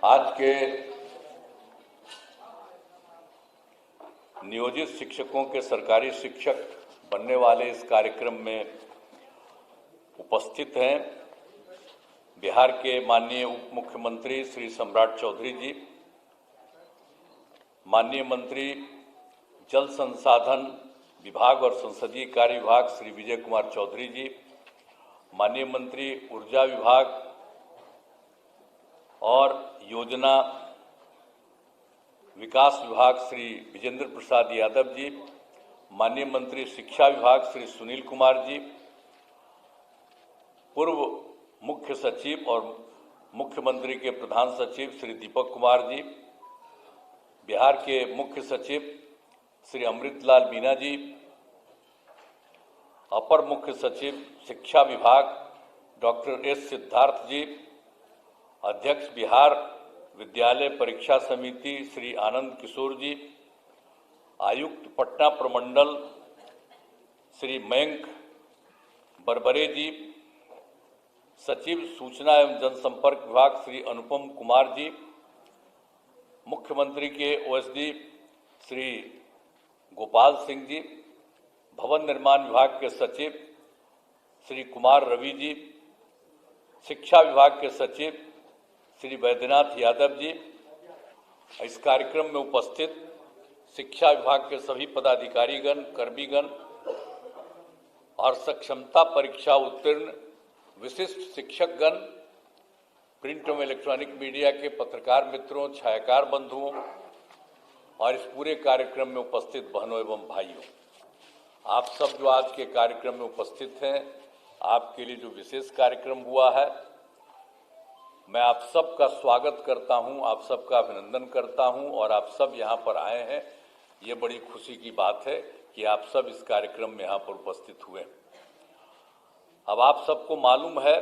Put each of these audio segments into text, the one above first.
आज के नियोजित शिक्षकों के सरकारी शिक्षक बनने वाले इस कार्यक्रम में उपस्थित हैं बिहार के माननीय उप मुख्यमंत्री श्री सम्राट चौधरी जी, माननीय मंत्री जल संसाधन विभाग और संसदीय कार्य विभाग श्री विजय कुमार चौधरी जी, माननीय मंत्री ऊर्जा विभाग और योजना विकास विभाग श्री विजेंद्र प्रसाद यादव जी, माननीय मंत्री शिक्षा विभाग श्री सुनील कुमार जी, पूर्व मुख्य सचिव और मुख्यमंत्री के प्रधान सचिव श्री दीपक कुमार जी, बिहार के मुख्य सचिव श्री अमृतलाल मीना जी, अपर मुख्य सचिव शिक्षा विभाग डॉक्टर एस सिद्धार्थ जी, अध्यक्ष बिहार विद्यालय परीक्षा समिति श्री आनंद किशोर जी, आयुक्त पटना प्रमंडल श्री मयंक बरबरे जी, सचिव सूचना एवं जनसंपर्क विभाग श्री अनुपम कुमार जी, मुख्यमंत्री के ओएसडी श्री गोपाल सिंह जी, भवन निर्माण विभाग के सचिव श्री कुमार रवि जी, शिक्षा विभाग के सचिव श्री वैद्यनाथ यादव जी, इस कार्यक्रम में उपस्थित शिक्षा विभाग के सभी पदाधिकारीगण, कर्मीगण और सक्षमता परीक्षा उत्तीर्ण विशिष्ट शिक्षकगण, प्रिंट एवं इलेक्ट्रॉनिक मीडिया के पत्रकार मित्रों, छायाकार बंधुओं और इस पूरे कार्यक्रम में उपस्थित बहनों एवं भाइयों, आप सब जो आज के कार्यक्रम में उपस्थित हैं, आपके लिए जो विशेष कार्यक्रम हुआ है, मैं आप सबका स्वागत करता हूं, आप सबका अभिनंदन करता हूं और आप सब यहां पर आए हैं। ये बड़ी खुशी की बात है कि आप सब इस कार्यक्रम में यहां पर उपस्थित हुए। अब आप सबको मालूम है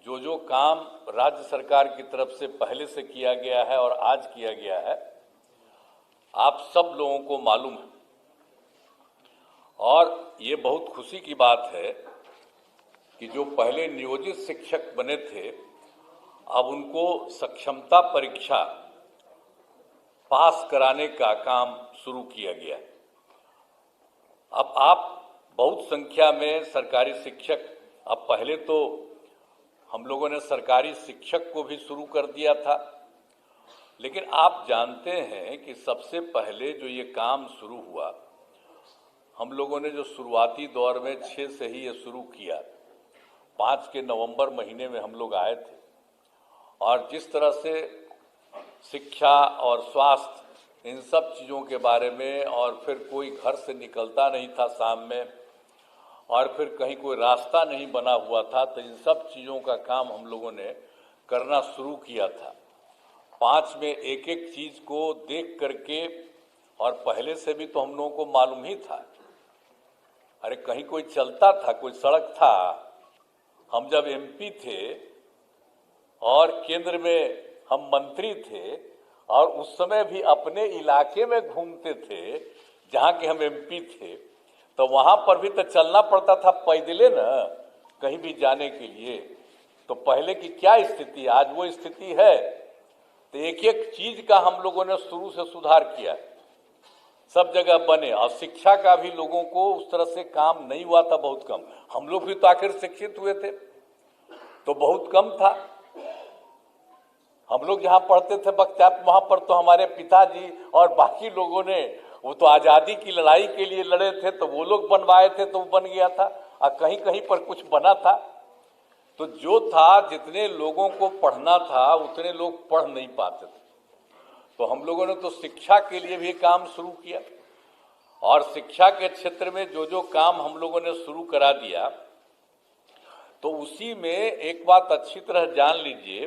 जो काम राज्य सरकार की तरफ से पहले से किया गया है और आज किया गया है, आप सब लोगों को मालूम है और ये बहुत खुशी की बात है कि जो पहले नियोजित शिक्षक बने थे, अब उनको सक्षमता परीक्षा पास कराने का काम शुरू किया गया। अब आप बहुत संख्या में सरकारी शिक्षक, अब पहले तो हम लोगों ने सरकारी शिक्षक को भी शुरू कर दिया था, लेकिन आप जानते हैं कि सबसे पहले जो ये काम शुरू हुआ, हम लोगों ने जो शुरुआती दौर में 6 से ही ये शुरू किया। 5 के नवंबर महीने में हम लोग आए थे और जिस तरह से शिक्षा और स्वास्थ्य इन सब चीज़ों के बारे में, और फिर कोई घर से निकलता नहीं था शाम में, और फिर कहीं कोई रास्ता नहीं बना हुआ था, तो इन सब चीज़ों का काम हम लोगों ने करना शुरू किया था। 5 में एक एक चीज़ को देख करके, और पहले से भी तो हम लोगों को मालूम ही था, अरे कहीं कोई चलता था, कोई सड़क था। हम जब एमपी थे और केंद्र में हम मंत्री थे और उस समय भी अपने इलाके में घूमते थे जहाँ के हम एमपी थे, तो वहाँ पर भी तो चलना पड़ता था पैदले न, कहीं भी जाने के लिए। तो पहले की क्या स्थिति, आज वो स्थिति है। तो एक एक चीज का हम लोगों ने शुरू से सुधार किया, सब जगह बने। और शिक्षा का भी लोगों को उस तरह से काम नहीं हुआ था, बहुत कम। हम लोग भी तो आखिर शिक्षित हुए थे, तो बहुत कम था। हम लोग जहाँ पढ़ते थे बख्तियार, वहाँ पर तो हमारे पिताजी और बाकी लोगों ने, वो तो आज़ादी की लड़ाई के लिए लड़े थे, तो वो लोग बनवाए थे, तो वो बन गया था। और कहीं कहीं पर कुछ बना था। तो जो था, जितने लोगों को पढ़ना था उतने लोग पढ़ नहीं पाते थे, तो हम लोगों ने तो शिक्षा के लिए भी काम शुरू किया। और शिक्षा के क्षेत्र में जो काम हम लोगों ने शुरू करा दिया, तो उसी में एक बात अच्छी तरह जान लीजिए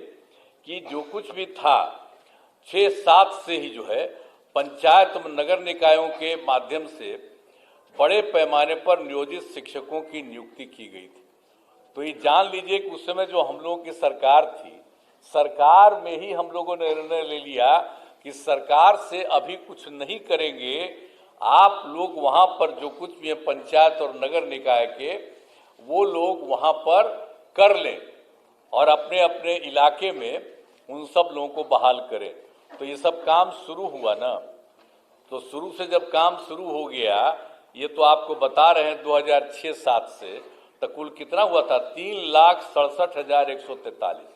कि जो कुछ भी था 6-7 से ही जो है पंचायत नगर निकायों के माध्यम से बड़े पैमाने पर नियोजित शिक्षकों की नियुक्ति की गई थी। तो ये जान लीजिए कि उस समय जो हम लोगों की सरकार थी, सरकार में ही हम लोगों ने निर्णय ले लिया कि सरकार से अभी कुछ नहीं करेंगे, आप लोग वहां पर जो कुछ भी है पंचायत और नगर निकाय के, वो लोग वहां पर कर लें और अपने अपने इलाके में उन सब लोगों को बहाल करें। तो ये सब काम शुरू हुआ ना, तो शुरू से जब काम शुरू हो गया, ये तो आपको बता रहे हैं 2006-07 से, तो कुल कितना हुआ था? 3,67,143।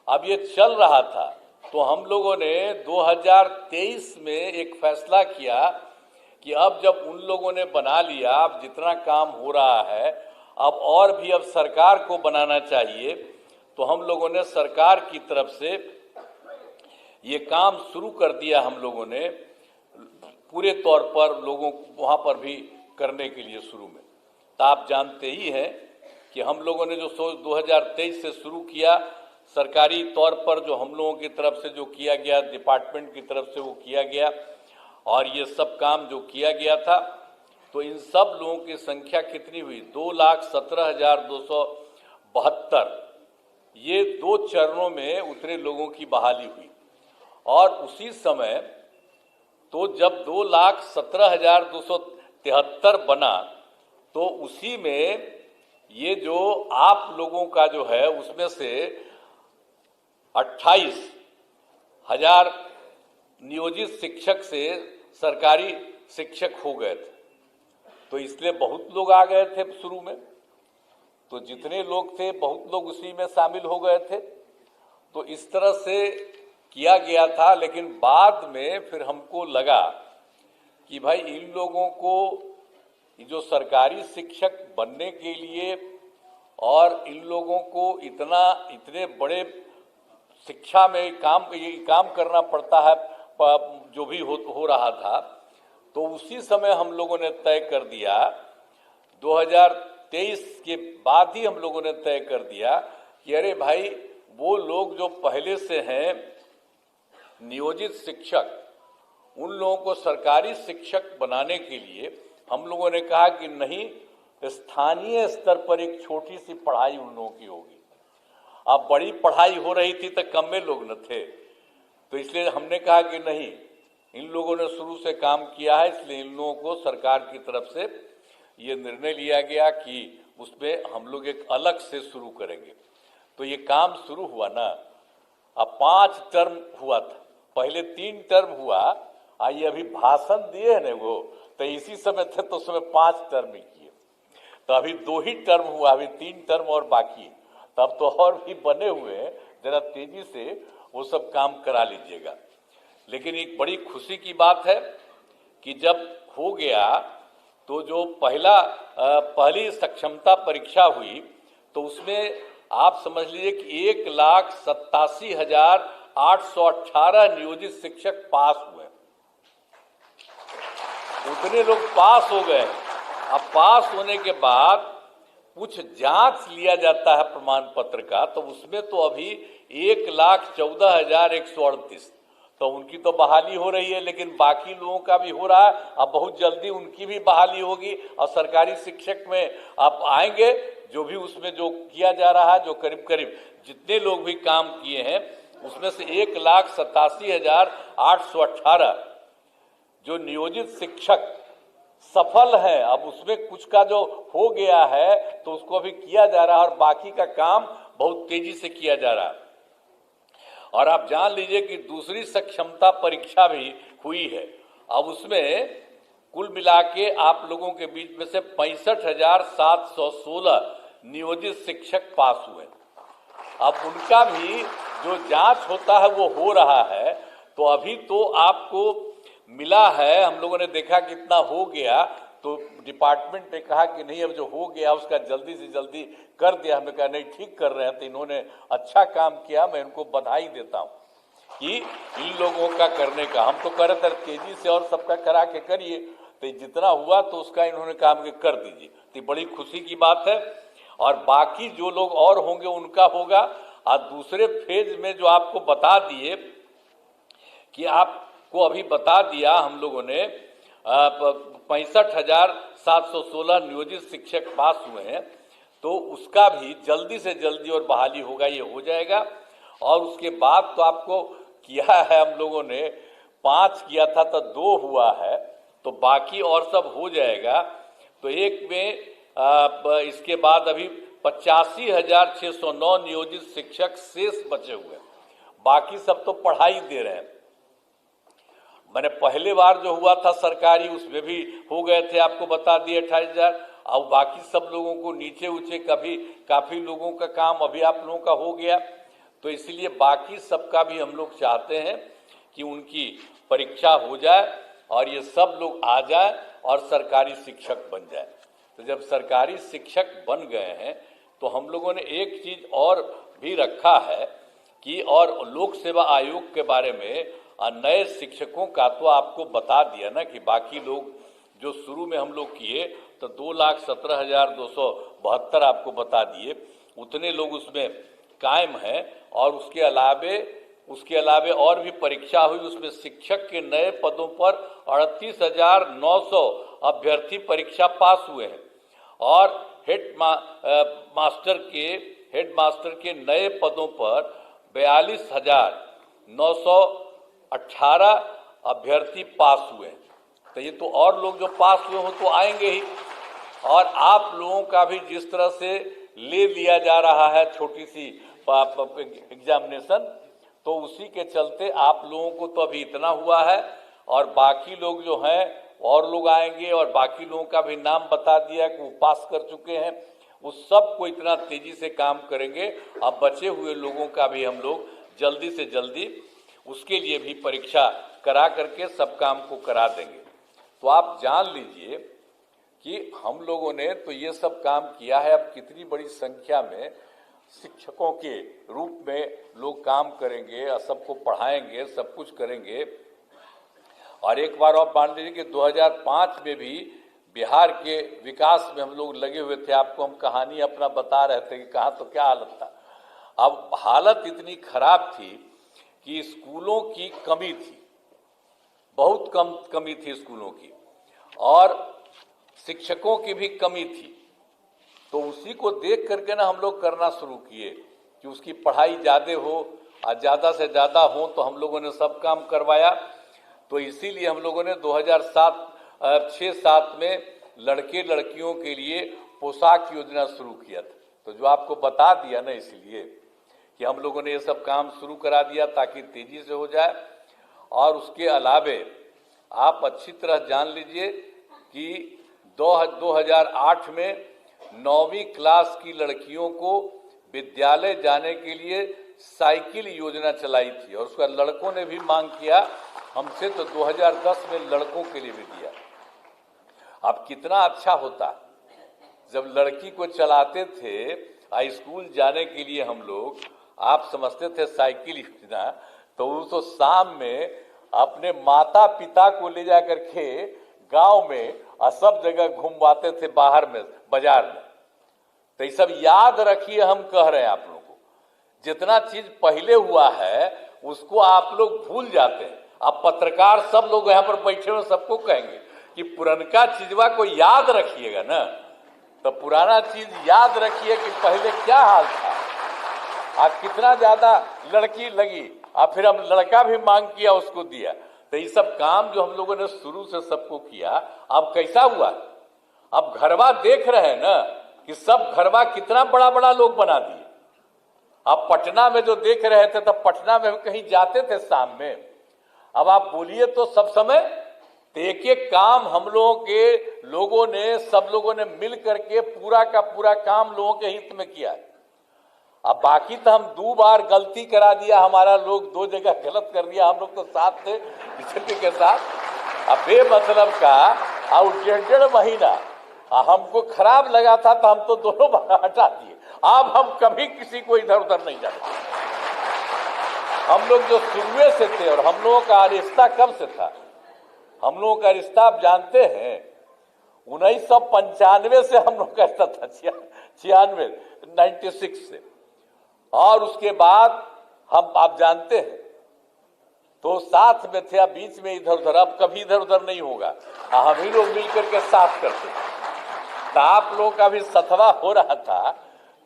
अब ये चल रहा था, तो हम लोगों ने 2023 में एक फैसला किया कि अब जब उन लोगों ने बना लिया, अब जितना काम हो रहा है, अब और भी अब सरकार को बनाना चाहिए। तो हम लोगों ने सरकार की तरफ से ये काम शुरू कर दिया, हम लोगों ने पूरे तौर पर लोगों को वहाँ पर भी करने के लिए शुरू में। तो आप जानते ही हैं कि हम लोगों ने जो 2023 से शुरू किया, सरकारी तौर पर जो हम लोगों की तरफ से जो किया गया, डिपार्टमेंट की तरफ से वो किया गया, और ये सब काम जो किया गया था, तो इन सब लोगों की संख्या कितनी हुई? 2,17,272। ये 2 चरणों में उतरे लोगों की बहाली हुई। और उसी समय तो जब 2,17,273 बना, तो उसी में ये जो आप लोगों का जो है, उसमें से 28,000 नियोजित शिक्षक से सरकारी शिक्षक हो गए थे। तो इसलिए बहुत लोग आ गए थे शुरू में, तो जितने लोग थे बहुत लोग उसी में शामिल हो गए थे। तो इस तरह से किया गया था। लेकिन बाद में फिर हमको लगा कि भाई इन लोगों को जो सरकारी शिक्षक बनने के लिए और इन लोगों को इतने बड़े शिक्षा में काम करना पड़ता है, जो भी हो रहा था, तो उसी समय हम लोगों ने तय कर दिया, 2023 के बाद ही हम लोगों ने तय कर दिया कि अरे भाई, वो लोग जो पहले से हैं नियोजित शिक्षक, उन लोगों को सरकारी शिक्षक बनाने के लिए हम लोगों ने कहा कि नहीं, स्थानीय स्तर पर एक छोटी सी पढ़ाई उन लोगों की होगी। अब बड़ी पढ़ाई हो रही थी तो कम में लोग न थे, तो इसलिए हमने कहा कि नहीं, इन लोगों ने शुरू से काम किया है, इसलिए इन लोगों को सरकार की तरफ से ये निर्णय लिया गया कि उसमें हम लोग एक अलग से शुरू करेंगे। तो ये काम शुरू हुआ ना। अब 5 टर्म हुआ था, पहले 3 टर्म हुआ, आइए अभी भाषण दिए हैं वो, तो इसी समय थे तो उसमें 5 टर्म ही किए, तो अभी 2 ही टर्म हुआ, अभी 3 टर्म और बाकी। तब तो और भी बने हुए हैं, जरा तेजी से वो सब काम करा लीजिएगा। लेकिन एक बड़ी खुशी की बात है कि जब हो गया, तो जो पहली सक्षमता परीक्षा हुई, तो उसमें आप समझ लीजिए कि 1,87,818 नियोजित शिक्षक पास हुए। उतने लोग पास हो गए। अब पास होने के बाद कुछ जांच लिया जाता है प्रमाण पत्र का, तो उसमें तो अभी 1,14,138, तो उनकी तो बहाली हो रही है, लेकिन बाकी लोगों का भी हो रहा है। अब बहुत जल्दी उनकी भी बहाली होगी, और सरकारी शिक्षक में आप आएंगे, जो भी उसमें जो किया जा रहा है, जो करीब करीब जितने लोग भी काम किए हैं, उसमें से 1,87,818 जो नियोजित शिक्षक सफल है। अब उसमें कुछ का जो हो गया है तो उसको अभी किया जा रहा है, और बाकी का काम बहुत तेजी से किया जा रहा है। और आप जान लीजिए कि दूसरी सक्षमता परीक्षा भी हुई है। अब उसमें कुल मिला के आप लोगों के बीच में से 65,716 नियोजित शिक्षक पास हुए। अब उनका भी जो जांच होता है वो हो रहा है। तो अभी तो आपको मिला है, हम लोगों ने देखा कितना हो गया, तो डिपार्टमेंट ने कहा कि नहीं, अब जो हो गया उसका जल्दी से जल्दी कर दिया। हमने कहा नहीं, ठीक कर रहे हैं, तो इन्होंने अच्छा काम किया, मैं इनको बधाई देता हूँ कि इन लोगों का करने का। हम तो कह रहे थे तेजी से और सबका करा के करिए, तो जितना हुआ तो उसका इन्होंने काम के कर दीजिए, तो बड़ी खुशी की बात है। और बाकी जो लोग और होंगे उनका होगा। और दूसरे फेज में जो आपको बता दिए कि आपको अभी बता दिया हम लोगों ने 65,716 नियोजित शिक्षक पास हुए हैं, तो उसका भी जल्दी से जल्दी और बहाली होगा, ये हो जाएगा। और उसके बाद तो आपको किया है हम लोगों ने 5 किया था, तो 2 हुआ है, तो बाकी और सब हो जाएगा। तो एक में इसके बाद अभी 85,609 नियोजित शिक्षक शेष बचे हुए हैं। बाकी सब तो पढ़ाई दे रहे हैं। मैंने पहले बार जो हुआ था सरकारी, उसमें भी हो गए थे, आपको बता दिए 28,000। और बाकी सब लोगों को नीचे ऊंचे काफी लोगों का काम अभी आप लोगों का हो गया। तो इसलिए बाकी सबका भी हम लोग चाहते हैं कि उनकी परीक्षा हो जाए और ये सब लोग आ जाए और सरकारी शिक्षक बन जाए। तो जब सरकारी शिक्षक बन गए हैं तो हम लोगों ने एक चीज और भी रखा है कि, और लोक सेवा आयोग के बारे में नए शिक्षकों का तो आपको बता दिया ना कि बाकी लोग जो शुरू में हम लोग किए तो 2,17,272 आपको बता दिए, उतने लोग उसमें कायम हैं। और उसके अलावे और भी परीक्षा हुई, उसमें शिक्षक के नए पदों पर 38,900 अभ्यर्थी परीक्षा पास हुए हैं। और हेड मास्टर के नए पदों पर 42,918 अभ्यर्थी पास हुए हैं। तो ये तो और लोग जो पास हुए हो तो आएंगे ही। और आप लोगों का भी जिस तरह से ले लिया जा रहा है छोटी सी एग्जामिनेशन, तो उसी के चलते आप लोगों को तो अभी इतना हुआ है और बाकी लोग जो हैं और लोग आएंगे। और बाकी लोगों का भी नाम बता दिया कि वो पास कर चुके हैं, उस सब को इतना तेजी से काम करेंगे। अब बचे हुए लोगों का भी हम लोग जल्दी से जल्दी उसके लिए भी परीक्षा करा करके सब काम को करा देंगे। तो आप जान लीजिए कि हम लोगों ने तो ये सब काम किया है। अब कितनी बड़ी संख्या में शिक्षकों के रूप में लोग काम करेंगे और सबको पढ़ाएंगे, सब कुछ करेंगे। और एक बार और मान लीजिए कि 2005 में भी बिहार के विकास में हम लोग लगे हुए थे। आपको हम कहानी अपना बता रहे थे कि कहाँ तो क्या हालत था। अब हालत इतनी खराब थी कि स्कूलों की कमी थी, बहुत कम कमी थी स्कूलों की, और शिक्षकों की भी कमी थी। तो उसी को देख करके ना हम लोग करना शुरू किए कि उसकी पढ़ाई ज़्यादा हो और ज़्यादा से ज़्यादा हो, तो हम लोगों ने सब काम करवाया। तो इसीलिए हम लोगों ने 2006-07 में लड़के लड़कियों के लिए पोशाक योजना शुरू किया था। तो जो आपको बता दिया ना, इसलिए कि हम लोगों ने ये सब काम शुरू करा दिया ताकि तेजी से हो जाए। और उसके अलावे आप अच्छी तरह जान लीजिए कि 2008 में 9वीं क्लास की लड़कियों को विद्यालय जाने के लिए साइकिल योजना चलाई थी, और उसका लड़कों ने भी मांग किया हमसे, तो 2010 में लड़कों के लिए भी दिया। अब कितना अच्छा होता जब लड़की को चलाते थे स्कूल जाने के लिए हम लोग, आप समझते थे साइकिल योजना, तो वो तो शाम में अपने माता पिता को ले जाकर के गांव में और सब जगह घुमवाते थे, बाहर में बाजार में। तो ये सब याद रखिए, हम कह रहे हैं आप लोगों को, जितना चीज पहले हुआ है उसको आप लोग भूल जाते हैं। अब पत्रकार सब लोग यहाँ पर बैठे हुए सबको कहेंगे कि पुरनका चीजवा को याद रखिएगा ना, तो पुराना चीज याद रखिए कि पहले क्या हाल था, कितना ज्यादा लड़की लगी, और फिर हम लड़का भी मांग किया, उसको दिया। तो ये सब काम जो हम लोगों ने शुरू से सबको किया, अब कैसा हुआ, अब घरवा देख रहे हैं ना कि सब घरवा कितना बड़ा बड़ा लोग बना दिए। अब पटना में जो देख रहे थे, तब पटना में कहीं जाते थे शाम में, अब आप बोलिए तो सब समय एक एक काम हम लोगों ने सब लोगों ने मिल करके पूरा का पूरा काम लोगों के हित में किया है। अब बाकी तो हम 2 बार गलती करा दिया, हमारा लोग 2 जगह गलत कर दिया, हम लोग तो साथ थे बीजेपी के साथ। अब बेमतलब का और 1.5 महीना हमको खराब लगा था, तो हम तो दोनों बार हटा दिए। अब हम कभी किसी को इधर उधर नहीं जाते। हम लोग जो शुरू से थे, और हम लोगों का रिश्ता कब से था, हम लोगों का रिश्ता आप जानते हैं 1995 से हम लोग का रिश्ता था, 96 से। और उसके बाद हम आप जानते हैं तो साथ में थे, अब बीच में इधर उधर, अब कभी इधर उधर नहीं होगा, हम ही लोग मिलकर के साथ करते। तो आप लोगों का भी सतवा हो रहा था,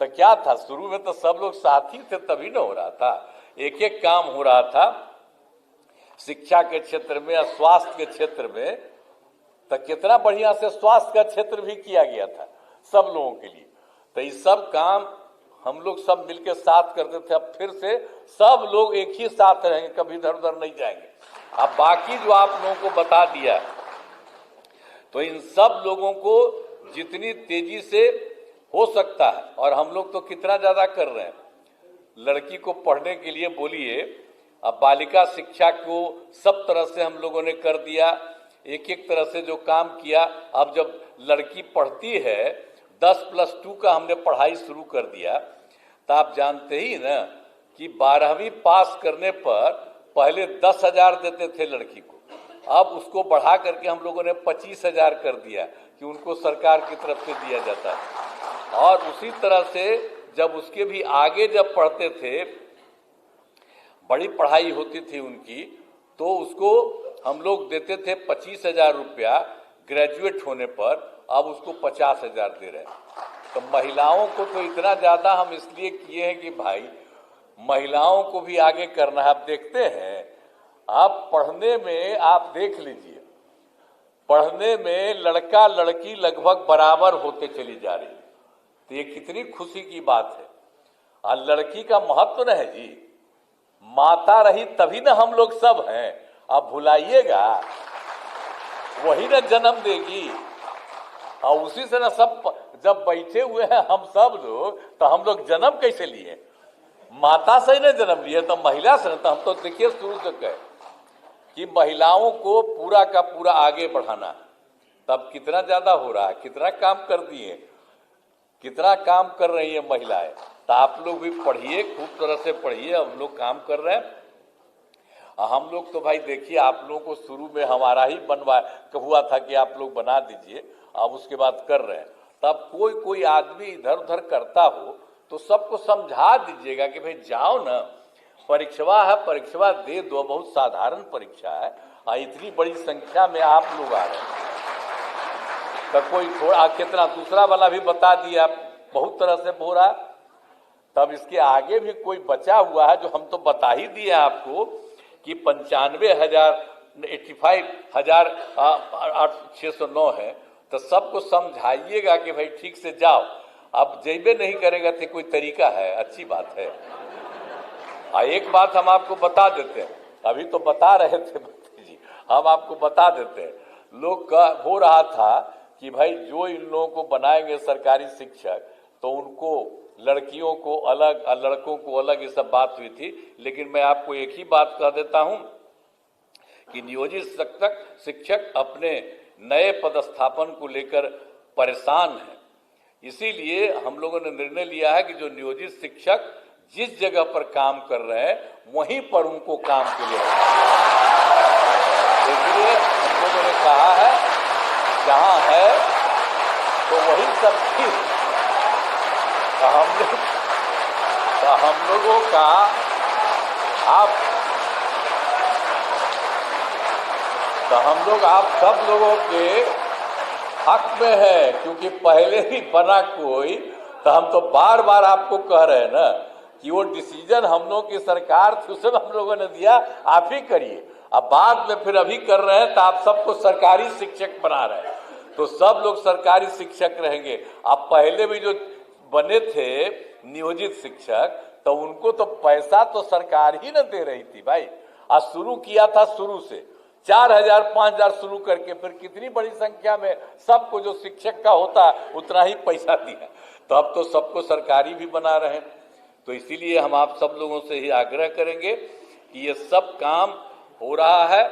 तो क्या था, शुरू में तो सब लोग साथी थे, तभी ना हो रहा था, एक एक काम हो रहा था। शिक्षा के क्षेत्र में, स्वास्थ्य के क्षेत्र में, तो कितना बढ़िया से स्वास्थ्य का क्षेत्र भी किया गया था सब लोगों के लिए। तो ये सब काम हम लोग सब मिलकर साथ करते थे। अब फिर से सब लोग एक ही साथ रहेंगे, कभी इधर उधर नहीं जाएंगे। अब बाकी जो आप लोगों को बता दिया, तो इन सब लोगों को जितनी तेजी से हो सकता है, और हम लोग तो कितना ज्यादा कर रहे हैं, लड़की को पढ़ने के लिए बोलिए, अब बालिका शिक्षा को सब तरह से हम लोगों ने कर दिया, एक एक तरह से जो काम किया। अब जब लड़की पढ़ती है 10+2 का हमने पढ़ाई शुरू कर दिया, तो आप जानते ही ना कि 12वीं पास करने पर पहले 10,000 देते थे लड़की को, अब उसको बढ़ा करके हम लोगों ने 25,000 कर दिया कि उनको सरकार की तरफ से दिया जाता है। और उसी तरह से जब उसके भी आगे जब पढ़ते थे, बड़ी पढ़ाई होती थी उनकी, तो उसको हम लोग देते थे 25,000 रुपया ग्रेजुएट होने पर, अब उसको 50,000 दे रहे हैं। तो महिलाओं को तो इतना ज्यादा हम इसलिए किए हैं कि भाई महिलाओं को भी आगे करना है। आप देखते हैं, आप पढ़ने में आप देख लीजिए, पढ़ने में लड़का लड़की लगभग बराबर होते चली जा रही है, तो ये कितनी खुशी की बात है। और लड़की का महत्व न है जी, माता रही तभी ना हम लोग सब हैं। आप भुलाइएगा, वही ना जन्म देगी, और उसी से ना सब जब बैठे हुए हैं हम सब लोग, तो हम लोग जन्म कैसे लिए? माता से ही ना जन्म लिए, तो महिला से। तो हम तो देखिए शुरू से कहे कि महिलाओं को पूरा का पूरा आगे बढ़ाना, तब कितना ज्यादा हो रहा है, कितना काम कर दिए, कितना काम कर रही है महिलाएं। तो आप लोग भी पढ़िए, खूब तरह से पढ़िए, हम लोग काम कर रहे हैं। हम लोग तो भाई देखिए, आप लोगों को शुरू में हमारा ही बनवा हुआ था कि आप लोग बना दीजिए, अब उसके बाद कर रहे हैं। तब कोई आदमी इधर उधर करता हो तो सबको समझा दीजिएगा कि भाई जाओ ना, परीक्षा है, परीक्षा दे दो, बहुत साधारण परीक्षा है, और इतनी बड़ी संख्या में आप लोग आ रहे हैं। तो कोई थोड़ा कितना दूसरा वाला भी बता दिया, बहुत तरह से हो रहा। तब इसके आगे भी कोई बचा हुआ है जो हम तो बता ही दिए आपको कि 95,609 है। तो सबको समझाइएगा कि भाई ठीक से जाओ। अब जेबे नहीं करेगा तो कोई तरीका है? अच्छी बात है। एक बात हम आपको बता देते हैं, अभी तो बता रहे थे जी, हम आपको बता देते हैं। लोग का हो रहा था कि भाई जो इन लोगों को बनाएंगे सरकारी शिक्षक, तो उनको लड़कियों को अलग और लड़कों को अलग, ये सब बात हुई थी। लेकिन मैं आपको एक ही बात कह देता हूं कि नियोजित शिक्षक अपने नए पदस्थापन को लेकर परेशान है। इसीलिए हम लोगों ने निर्णय लिया है कि जो नियोजित शिक्षक जिस जगह पर काम कर रहे हैं, वहीं पर उनको काम के लिए इसलिए हम लोगों ने कहा है जहां है तो वही सब ठीक। तो हम लोगों का हम लोग आप सब लोगों के हक में है, क्योंकि पहले ही बना कोई, तो हम तो बार बार आपको कह रहे हैं ना कि वो डिसीजन हम लोग की सरकार थी, उसे हम लोगों ने दिया, आप ही करिए। अब बाद में फिर अभी कर रहे हैं तो आप सबको सरकारी शिक्षक बना रहे हैं, तो सब लोग सरकारी शिक्षक रहेंगे। अब पहले भी जो बने थे नियोजित शिक्षक, तो उनको तो पैसा तो सरकार ही न दे रही थी भाई। आज शुरू किया था, शुरू से 4,000 5,000 शुरू करके फिर कितनी बड़ी संख्या में सबको जो शिक्षक का होता उतना ही पैसा दिया। तो अब तो सबको सरकारी भी बना रहे हैं। तो इसीलिए हम आप सब लोगों से ही आग्रह करेंगे कि ये सब काम हो रहा है,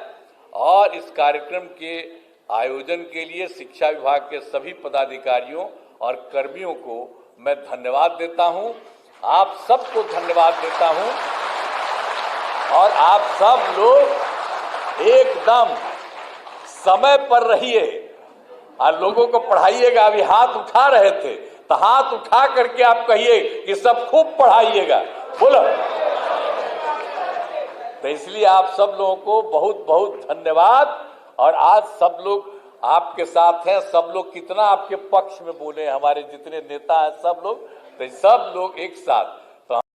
और इस कार्यक्रम के आयोजन के लिए शिक्षा विभाग के सभी पदाधिकारियों और कर्मियों को मैं धन्यवाद देता हूं। आप सबको धन्यवाद देता हूं, और आप सब लोग एकदम समय पर रहिए और लोगों को पढ़ाइएगा। अभी हाथ उठा रहे थे, तो हाथ उठा करके आप कहिए कि सब खूब पढ़ाइएगा, बोलो। तो इसलिए आप सब लोगों को बहुत बहुत धन्यवाद। और आज सब लोग आपके साथ हैं, सब लोग कितना आपके पक्ष में बोले, हमारे जितने नेता हैं सब लोग, तो सब लोग एक साथ।